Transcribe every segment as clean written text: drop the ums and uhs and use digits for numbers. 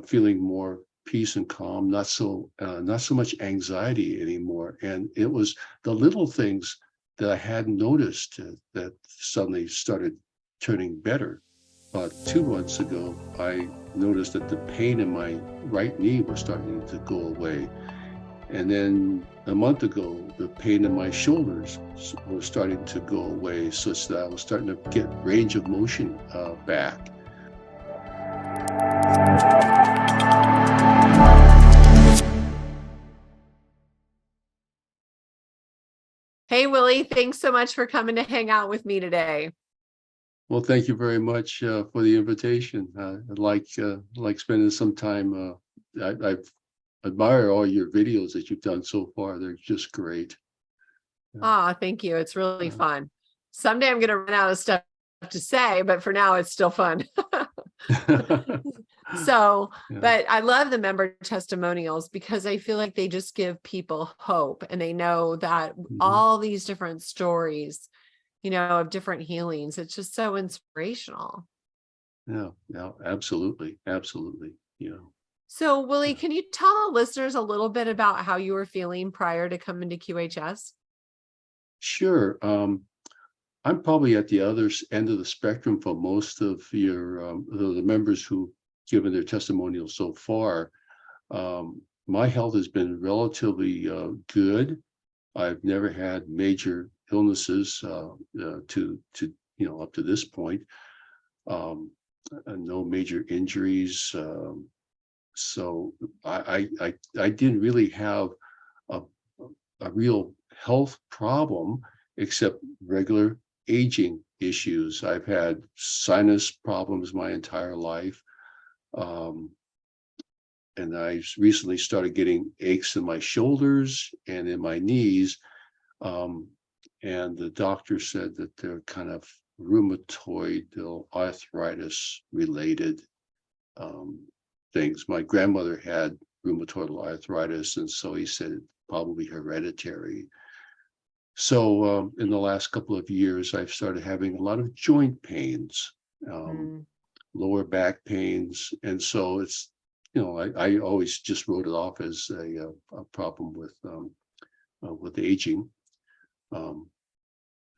feeling more peace and calm, not so much anxiety anymore. And it was the little things that I hadn't noticed that suddenly started turning better. About 2 months ago, I noticed that the pain in my right knee was starting to go away. And then a month ago, the pain in my shoulders was starting to go away, such that I was starting to get range of motion back. Hey, Willie, thanks so much for coming to hang out with me today. Well, thank you very much for the invitation. I like spending some time. I admire all your videos that you've done so far. They're just great. Thank you. It's really fun. Someday I'm going to run out of stuff to say, but for now it's still fun. So, but I love the member testimonials because I feel like they just give people hope, and they know that all these different stories, of different healings, it's just so inspirational. Yeah, absolutely. So, Willie, can you tell the listeners a little bit about how you were feeling prior to coming to QHS? Sure. I'm probably at the other end of the spectrum for most of the members who've given their testimonials so far. My health has been relatively good. I've never had major illnesses up to this point. No major injuries. So I didn't really have a real health problem except regular aging issues. I've had sinus problems my entire life. And I recently started getting aches in my shoulders and in my knees. And the doctor said that they're kind of rheumatoid arthritis related things. My grandmother had rheumatoid arthritis, and so he said it's probably hereditary. So in the last couple of years, I've started having a lot of joint pains, lower back pains. And so it's, I always just wrote it off as a problem with aging.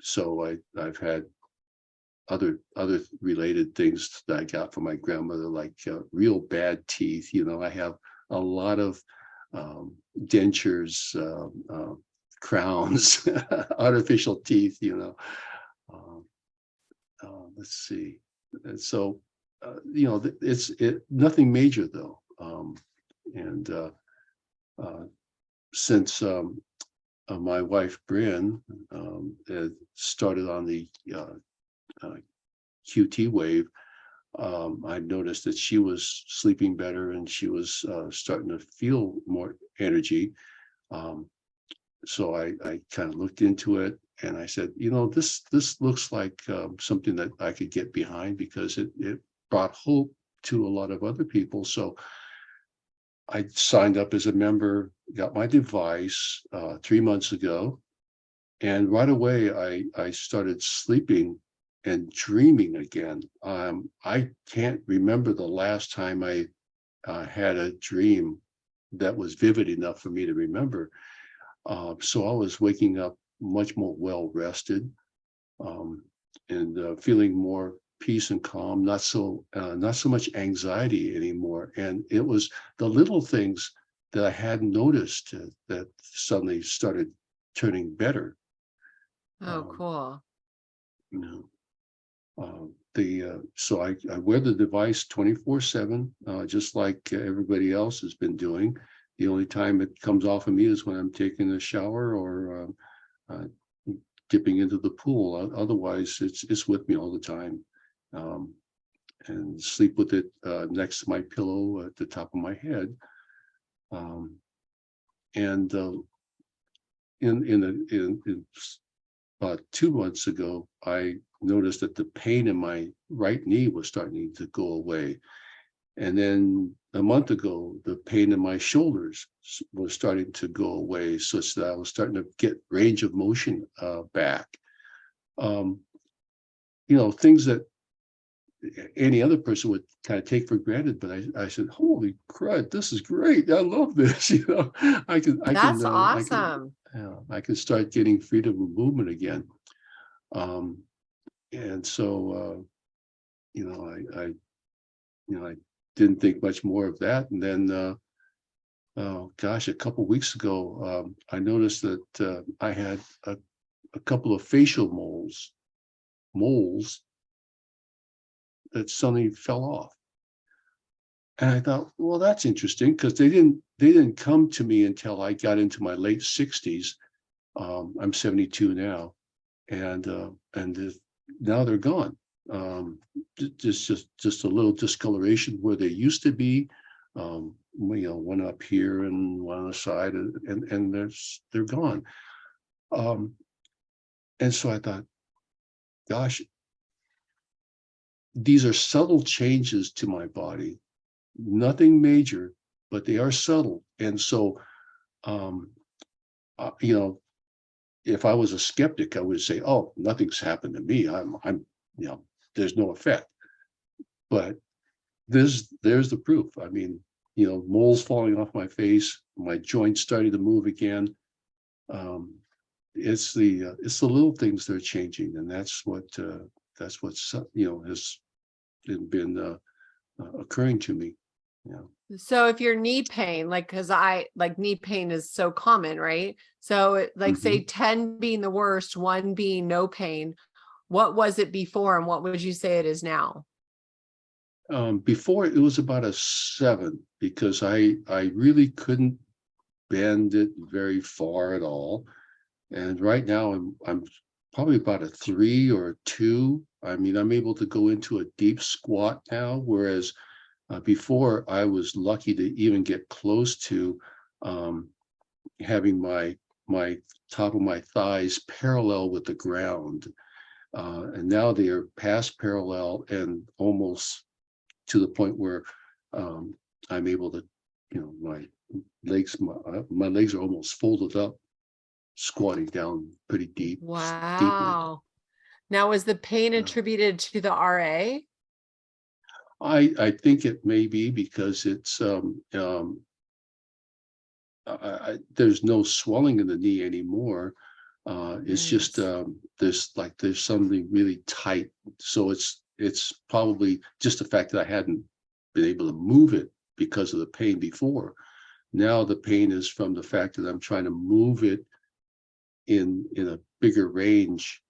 So I've had other related things that I got from my grandmother, like real bad teeth. I have a lot of dentures, crowns, artificial teeth. Let's see. And so, it's nothing major though. And since my wife Bryn started on the QTWE, I noticed that she was sleeping better and she was starting to feel more energy. So I kind of looked into it, and I said, this looks like something that I could get behind, because it brought hope to a lot of other people. So I signed up as a member, got my device 3 months ago, and right away I started sleeping and dreaming again. I can't remember the last time I had a dream that was vivid enough for me to remember. So I was waking up much more well-rested, and feeling more peace and calm, not so much anxiety anymore. And it was the little things that I hadn't noticed that suddenly started turning better. Oh, cool. So I wear the device 24/7, just like everybody else has been doing. The only time it comes off of me is when I'm taking a shower or dipping into the pool. Otherwise, it's with me all the time, and sleep with it next to my pillow at the top of my head. And in about 2 months ago, I noticed that the pain in my right knee was starting to go away. And then a month ago, the pain in my shoulders was starting to go away, such that I was starting to get range of motion back. Things that any other person would kind of take for granted. But I said, holy crud, this is great. I love this. You know, That's awesome. I can start getting freedom of movement again. And so, I didn't think much more of that. And then, oh gosh, a couple of weeks ago, I noticed that I had a couple of facial moles that suddenly fell off. And I thought, well, that's interesting, because they didn't come to me until I got into my late 60s. I'm 72 now, and now they're gone. Just a little discoloration where they used to be. One up here and one on the side, and they're gone. And so I thought, gosh, these are subtle changes to my body, nothing major, but they are subtle. And so, if I was a skeptic, I would say, oh, nothing's happened to me. There's no effect. But there's the proof. I mean, moles falling off my face, my joints starting to move again. It's the little things that are changing, and that's what's has been occurring to me. So if your knee pain, because knee pain is so common, right? So say 10 being the worst, 1 being no pain, what was it before and what would you say it is now? Before, it was about a 7, because I really couldn't bend it very far at all. And right now I'm probably about a 3 or a 2. I mean, I'm able to go into a deep squat now, whereas before I was lucky to even get close to having my top of my thighs parallel with the ground. And now they are past parallel and almost to the point where I'm able to, my legs are almost folded up, squatting down pretty deep. Wow. Now, is the pain attributed to the RA? I think it may be, because it's there's no swelling in the knee anymore. It's just there's something really tight. So it's probably just the fact that I hadn't been able to move it because of the pain before. Now the pain is from the fact that I'm trying to move it in a bigger range.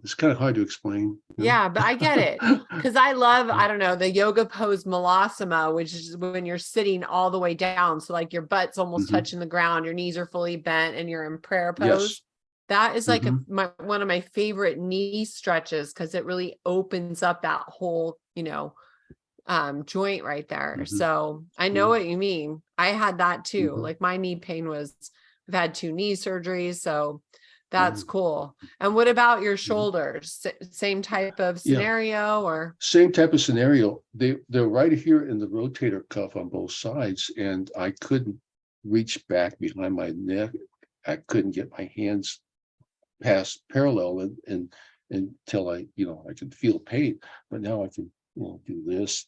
It's kind of hard to explain. Yeah, but I get it, because I love, I don't know, the yoga pose Malasana, which is when you're sitting all the way down. So your butt's almost touching the ground, your knees are fully bent, and you're in prayer pose. Yes. That is one of my favorite knee stretches, because it really opens up that whole, joint right there. So I know what you mean. I had that too. My knee pain I've had 2 knee surgeries. So that's cool. And what about your shoulders? Same type of scenario, or? Same type of scenario. They're right here in the rotator cuff on both sides, and I couldn't reach back behind my neck. I couldn't get my hands past parallel and until I could feel pain. But now I can do this.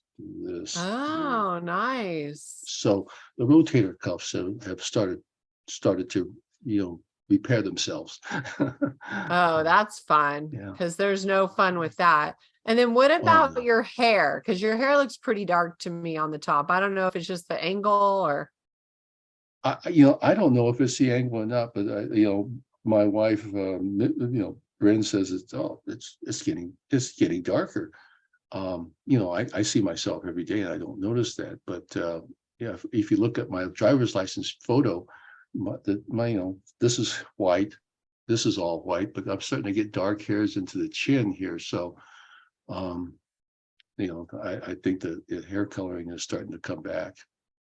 Oh, nice. So the rotator cuffs have started to repair themselves. Oh, that's fun, because there's no fun with that. And then what about your hair? Because your hair looks pretty dark to me on the top. I don't know if it's just the angle or. I don't know if it's the angle or not, but my wife, Bryn says it's getting darker. I see myself every day and I don't notice that. But if you look at my driver's license photo, this is white, this is all white, but I'm starting to get dark hairs into the chin here. So, I think that the hair coloring is starting to come back.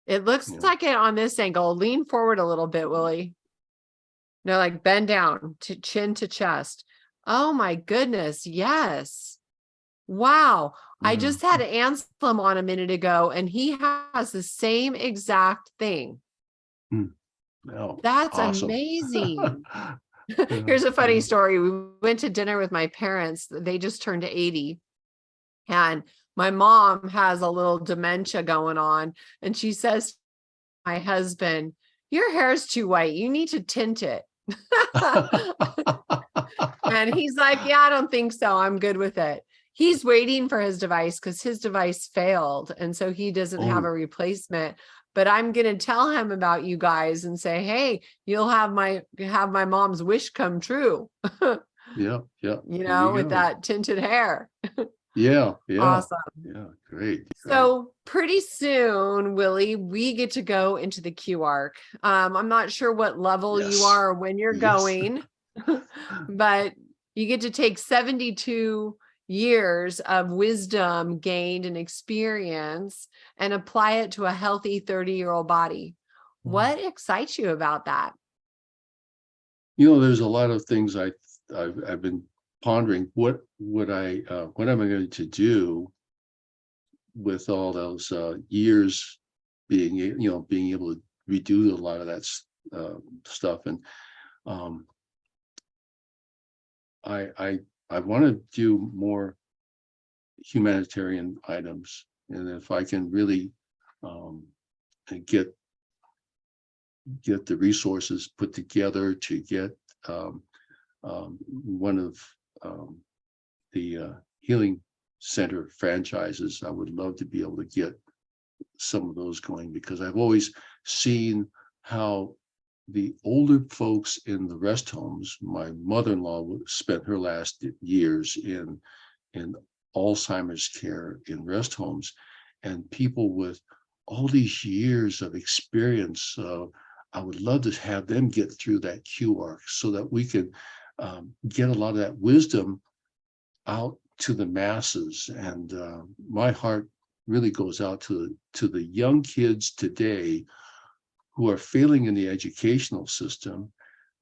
It looks like it on this angle. Lean forward a little bit, Willie. No, bend down to chin to chest. Oh my goodness. Yes. Wow. I just had Anselm on a minute ago, and he has the same exact thing. Oh, that's awesome. amazing. Here's a funny yeah. story. We went to dinner with my parents. They just turned 80. And my mom has a little dementia going on. And she says to my husband, your hair's too white. You need to tint it. And he's like, yeah, I don't think so. I'm good with it. He's waiting for his device because his device failed. And so he doesn't have a Oh, replacement. But I'm going to tell him about you guys and say, hey, you'll have my mom's wish come true, yeah, yeah. There with you go. that tinted hair. Yeah, yeah, Awesome. yeah. Great, great. So pretty soon, Willie, we get to go into the Q arc. I'm not sure what level you Yes, are or when you're yes. going, but you get to take 72 years of wisdom gained and experience and apply it to a healthy 30-year-old body. What excites you about that? There's a lot of things I've been pondering. What am I going to do with all those years being able to redo a lot of that stuff, and um, I want to do more humanitarian items, and if I can really get the resources put together to get one of the healing center franchises, I would love to be able to get some of those going, because I've always seen how the older folks in the rest homes, my mother-in-law spent her last years in Alzheimer's care in rest homes, and people with all these years of experience. I would love to have them get through that Q arc so that we can get a lot of that wisdom out to the masses. And my heart really goes out to the young kids today who are failing in the educational system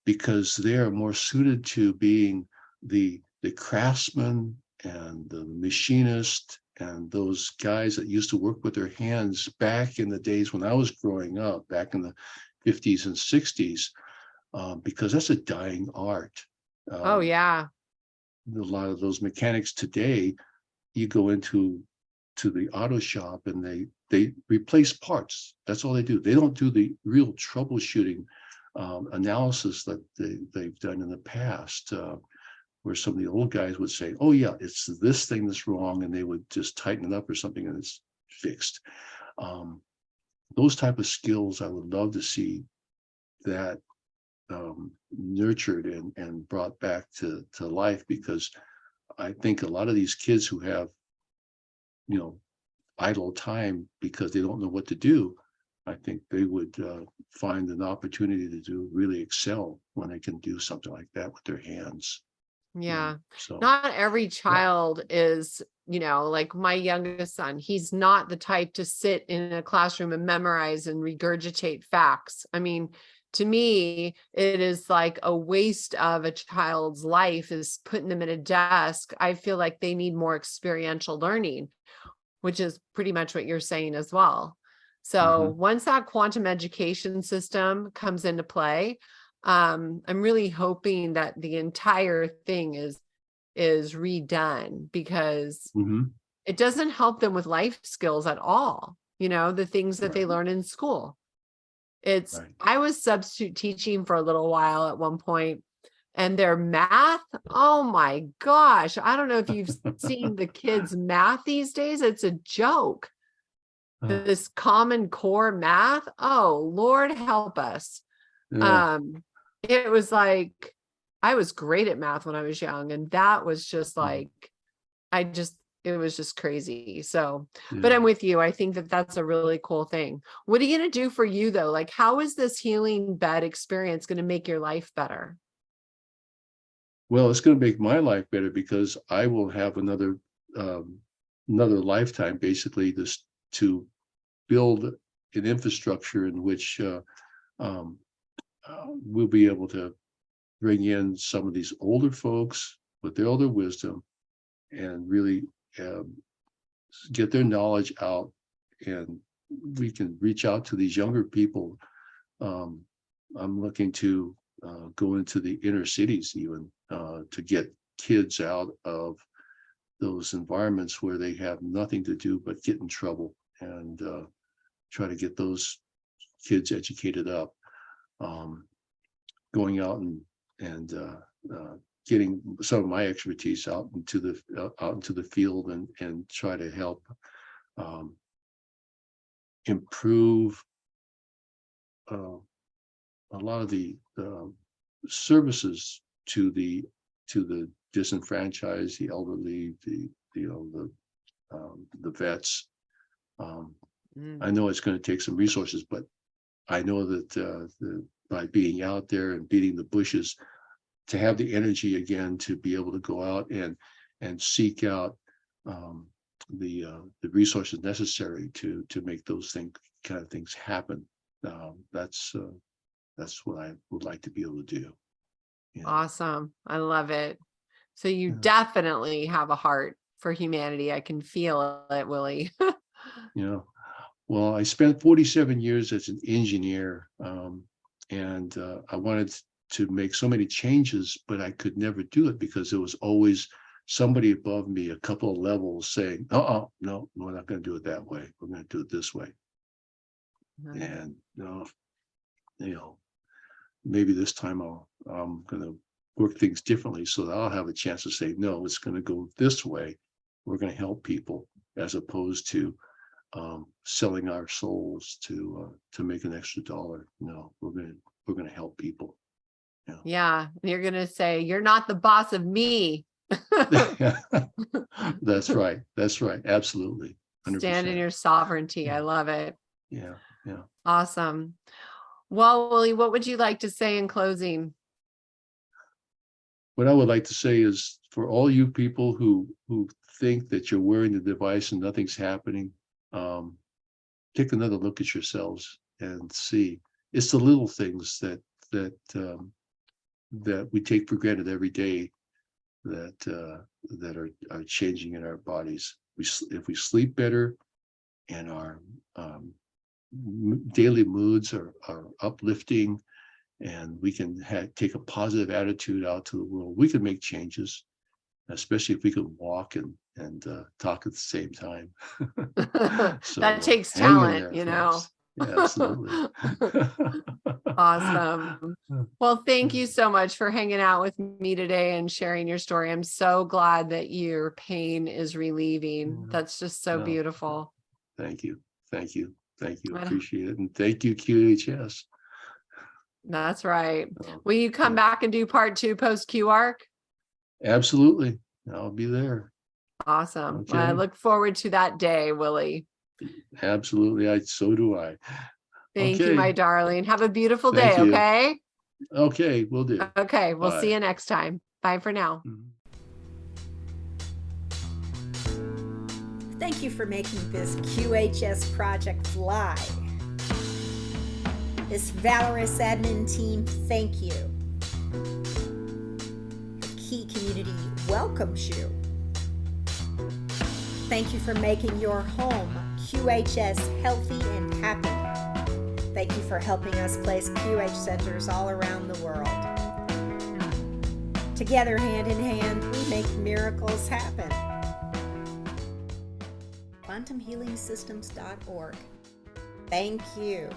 because they are more suited to being the craftsman and the machinist and those guys that used to work with their hands back in the days when I was growing up, back in the 50s and 60s, because that's a dying art. Oh, Um, yeah. a lot of those mechanics today, you go into the auto shop and they replace parts. That's all they do. They don't do the real troubleshooting analysis that they've done in the past, where some of the old guys would say, oh yeah, it's this thing that's wrong, and they would just tighten it up or something and it's fixed. Those type of skills, I would love to see that nurtured and brought back to life, because I think a lot of these kids who have idle time because they don't know what to do, I think they would find an opportunity to really excel when they can do something like that with their hands. Yeah. So Not every yeah. child is, like my youngest son, he's not the type to sit in a classroom and memorize and regurgitate facts. I mean, to me, it is like a waste of a child's life is putting them at a desk. I feel like they need more experiential learning, which is pretty much what you're saying as well. So Mhm. once that quantum education system comes into play, I'm really hoping that the entire thing is redone, because Mhm. it doesn't help them with life skills at all. The things that they Right. learn in school. Right. I was substitute teaching for a little while at one point, and their math, oh my gosh, I don't know if you've seen the kids' math these days. It's a joke. Oh, This Common Core math. Oh, Lord help us. yeah. Um, it was like I was great at math when I was young, and that was just Mhm. like it was just crazy. So, but Yeah. I'm with you. I think that that's a really cool thing. What are you going to do for you though? Like, how is this healing bed experience going to make your life better? Well, it's going to make my life better because I will have um, another lifetime, basically, this to build an infrastructure in which um, we'll be able to bring in some of these older folks with their older wisdom and really um, get their knowledge out, and we can reach out to these younger people. um, I'm looking to go into the inner cities even to get kids out of those environments where they have nothing to do but get in trouble, and try to get those kids educated up, going out and getting some of my expertise out into the field, and try to help improve a lot of the services to the disenfranchised, the elderly, the vets. I know it's going to take some resources, but I know that by being out there and beating the bushes, to have the energy again to be able to go out and seek out the resources necessary to make those kind of things happen. That's what I would like to be able to do. Yeah. Awesome. I love it. So you definitely have a heart for humanity. I can feel it, Willie. Well, I spent 47 years as an engineer, and I wanted to make so many changes, but I could never do it because there was always somebody above me, a couple of levels, saying, no, we're not going to do it that way. We're going to do it this way. And, maybe this time I'm going to work things differently so that I'll have a chance to say, no, it's going to go this way. We're going to help people, as opposed to selling our souls to make an extra dollar. No, we're going to help people. Yeah. And you're going to say, you're not the boss of me. That's right. Absolutely. 100%. Stand in your sovereignty. I love it. Yeah. Awesome. Well, Willie, what would you like to say in closing? What I would like to say is, for all you people who think that you're wearing the device and nothing's happening, take another look at yourselves and see. It's the little things that we take for granted every day that are changing in our bodies. If we sleep better and our daily moods are uplifting, and we can take a positive attitude out to the world, we can make changes, especially if we can walk and talk at the same time. So, that takes hang in talent, there, folks. Yeah, absolutely. Awesome. Well, thank you so much for hanging out with me today and sharing your story. I'm so glad that your pain is relieving. That's just so beautiful. Thank you. Appreciate it. And thank you, QHS. That's right. Will you come back and do part 2 post QARC? Absolutely. I'll be there. Awesome. Okay. Well, I look forward to that day, Willie. Absolutely. So do I. Thank you, my darling. Have a beautiful day. Thank you. Okay. Okay. Will do. Okay. We'll Bye. see you next time. Bye for now. Thank you for making this QHS project fly. This valorous admin team, thank you. The Key community welcomes you. Thank you for making your home QHS healthy and happy. Thank you for helping us place QH centers all around the world. Together, hand in hand, we make miracles happen. QuantumHealingSystems.org. Thank you.